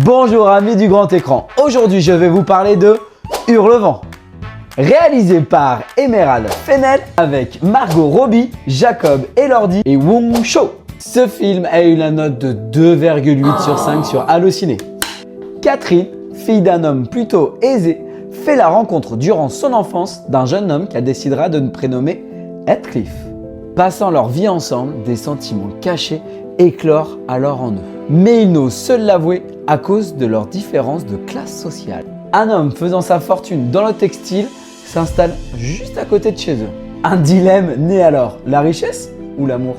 Bonjour amis du grand écran, aujourd'hui je vais vous parler de Hurlevent. Réalisé par Emerald Fennell avec Margot Robbie, Jacob Elordi et Wong Cho. Ce film a eu la note de 2,8 sur 5 sur Allociné. Catherine, fille d'un homme plutôt aisé, fait la rencontre durant son enfance d'un jeune homme qu'elle décidera de prénommer Heathcliff. Passant leur vie ensemble, des sentiments cachés éclorent alors en eux. Mais ils n'osent se l'avouer à cause de leur différence de classe sociale. Un homme faisant sa fortune dans le textile s'installe juste à côté de chez eux. Un dilemme naît alors, la richesse ou l'amour?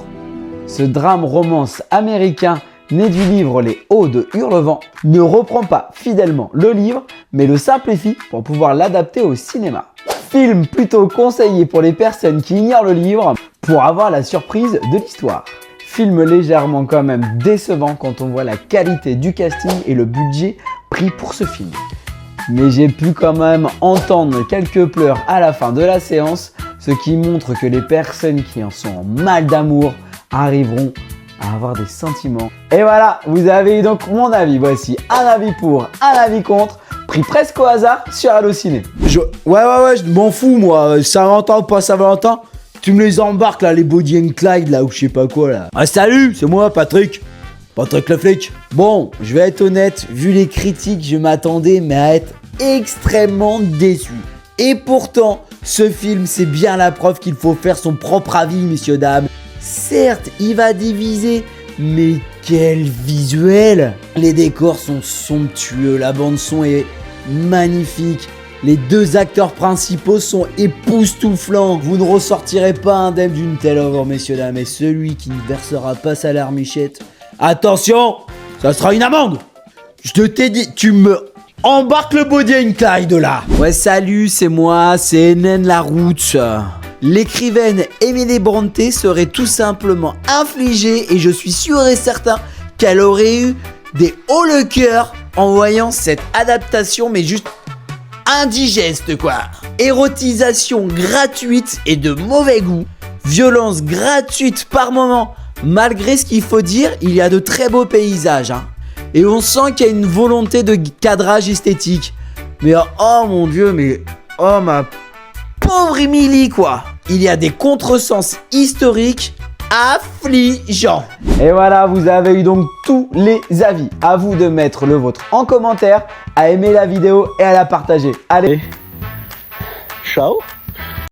Ce drame romance américain né du livre Les Hauts de Hurlevent ne reprend pas fidèlement le livre, mais le simplifie pour pouvoir l'adapter au cinéma. Film plutôt conseillé pour les personnes qui ignorent le livre pour avoir la surprise de l'histoire. Film légèrement quand même décevant quand on voit la qualité du casting et le budget pris pour ce film. Mais j'ai pu quand même entendre quelques pleurs à la fin de la séance, ce qui montre que les personnes qui en sont en mal d'amour arriveront à avoir des sentiments. Et voilà, vous avez eu donc mon avis. Voici un avis pour, un avis contre, pris presque au hasard sur Allociné. Ouais, je m'en fous moi, Saint-Valentin ou pas Saint-Valentin, tu me les embarques là, les Bonnie and Clyde là ou je sais pas quoi là. Ah salut, c'est moi Patrick le flic. Bon, je vais être honnête, vu les critiques, je m'attendais mais à être extrêmement déçu. Et pourtant, ce film c'est bien la preuve qu'il faut faire son propre avis messieurs dames. Certes, il va diviser, mais quel visuel! Les décors sont somptueux, la bande son est magnifique. Les deux acteurs principaux sont époustouflants. Vous ne ressortirez pas indemne d'une telle œuvre, messieurs dames. Et celui qui ne versera pas sa larmichette, attention, ça sera une amende. Je t'ai dit, tu me embarques le Bonnie and Clyde là. Ouais, salut, c'est moi, c'est Hélène Laroute. L'écrivaine Emily Brontë serait tout simplement infligée et je suis sûr et certain qu'elle aurait eu des hauts le cœur en voyant cette adaptation, mais juste indigeste quoi. Érotisation gratuite et de mauvais goût, violence gratuite par moment. Malgré ce qu'il faut dire, il y a de très beaux paysages hein. Et on sent qu'il y a une volonté de cadrage esthétique. Mais oh mon dieu, mais oh ma pauvre Emily quoi. Il y a des contresens historiques affligeants. Et voilà, vous avez eu donc tous les avis. À vous de mettre le vôtre en commentaire, à aimer la vidéo et à la partager. Allez, Ciao.